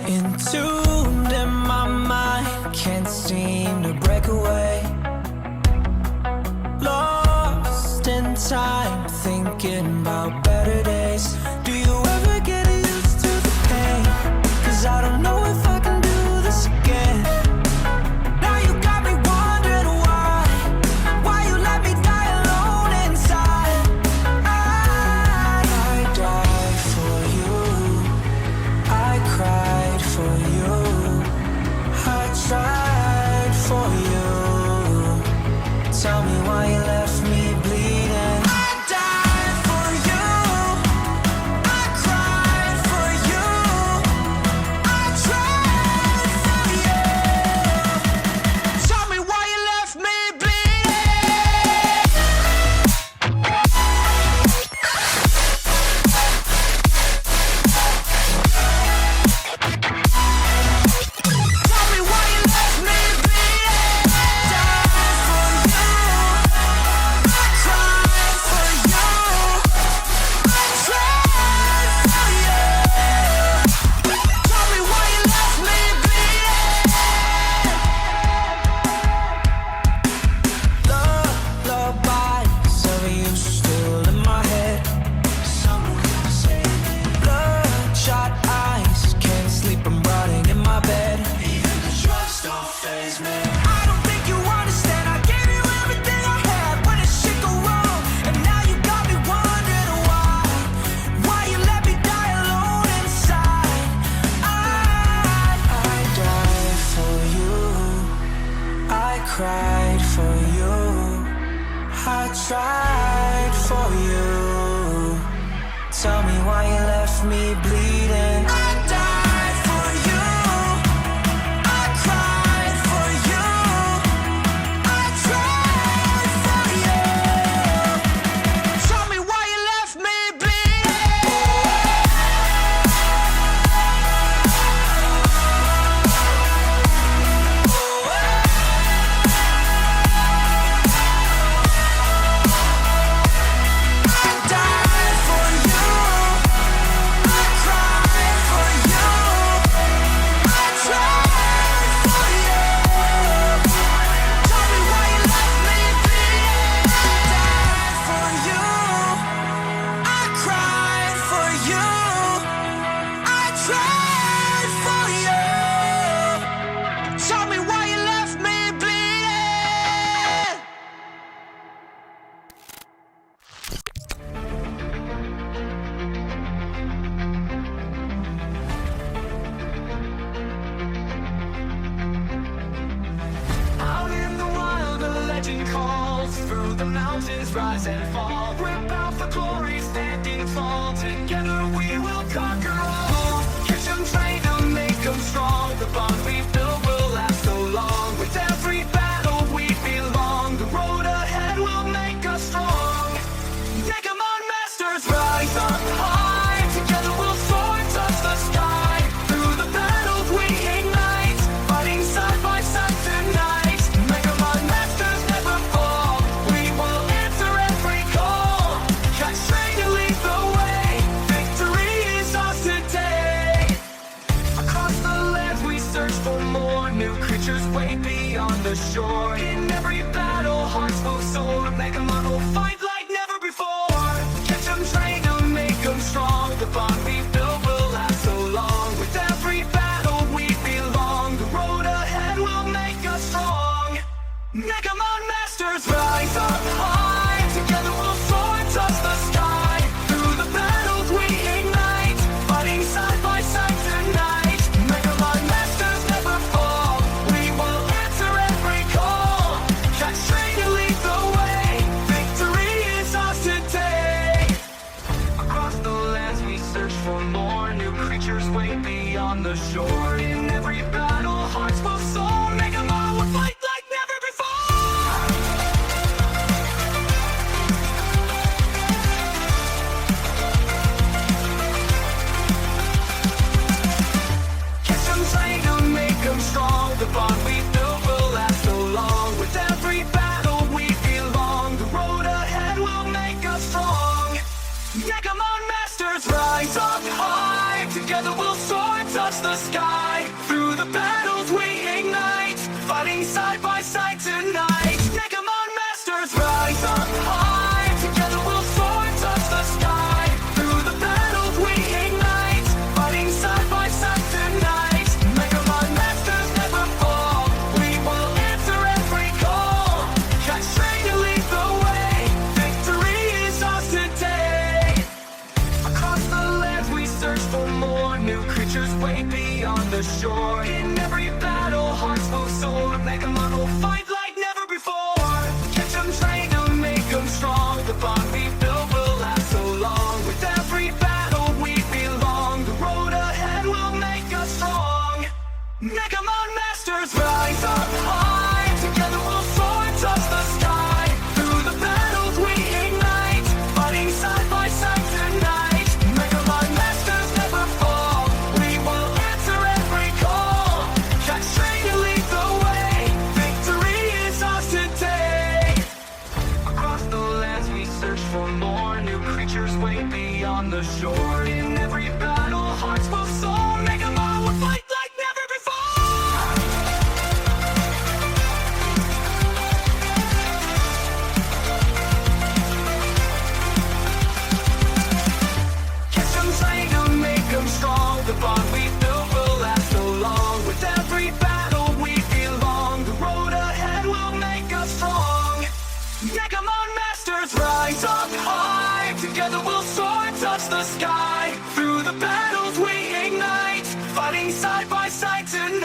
Entombed in my mind, can't seem to break away. Lost in time, thinking about better days. Do you ever get used to the pain? 'Cause I don't know if I can do this again. Now you got me wondering why you let me die alone inside. I died for you, I cried for you, I tried for you. Tell me why you left me bleeding. I died for you, I cried for you, I tried for you. Tell me why you left me bleeding. Tell me why you left me bleeding. Died for you, I cried for you, I tried for you. Tell me why you left me bleeding. Lullabies of you still in my head. Bloodshot eyes, can't sleep, I'm rotting in my bed. Even the drugs don't faze me. I don't think you understand. I gave you everything I had. When did shit go wrong? And now you got me wondering why you let me die alone inside. I died for you, I cried for you, I tried for you. Tell me why you left me bleeding. I died for you, I cried for you, I tried for you. Tell me why you left me bleeding. I died for you, I cried for you, I tried for you. Tell me why you left me bleeding. I died for you, I cried for you, I tried for you. Tell me why you left me bleeding. Out in the wild, a legend calls. Through the mountains, rise and fall. Rip out the glory, standing tall. Together we will conquer all. Catch 'em, train 'em, make 'em strong. The bond we build will last so long. With every battle we belong. The road ahead will make us strong. Megamon masters rise up high. Together we'll soar, touch the sky. Through the battles we ignite. Fighting side by side tonight. Megamon masters never fall. We will answer every call. Catch, train, and lead the way. Victory is ours today. Across the lands we search for more. New creatures way beyond the shore. In every battle, hearts will soar. Megamon will fight like never before. Catch 'em, train 'em, make 'em strong. The bond we build will last so long. With every battle we belong. The road ahead will make us strong. Megamon masters rise up high. Together we'll soar, touch the sky. Through the battles we ignite. Fighting side by side tonight. Megamon masters never fall. We will answer every call. Catch, train, and lead the way. Victory is ours today. Across the lands we search for more. New creatures way beyond the shore. In every battle, hearts will soar. Megamon will fight like never before. Catch 'em, train 'em, make 'em strong. The bond we build will last so long. With every battle we belong. The road ahead will make us strong. Megamon masters rise up high. Together we'll soar. creatures way beyond the shore. In every battle, hearts will soar. Megamon will fight like never before. Catch 'em, train 'em, make 'em strong. The bond we build will last so long. With every battle we belong. The road ahead will make us strong. Megamon masters rise up high. Together we'll soar, touch the sky. Through the battles we ignite, fighting side by side tonight. Megamon masters never fall. We will answer every call. Catch, train, and lead the way. Victory is ours today. Across the lands we search for more. New creatures way beyond the shore. In every battle, hearts will soar. Megamon will fight like never before. Catch 'em, train 'em, make 'em strong. The bond we build will last so long. With every battle we belong. The road ahead will make us strong. Megamon masters rise up high. Together we'll soar, touch the sky. Through the battles we ignite, fighting side by side tonight.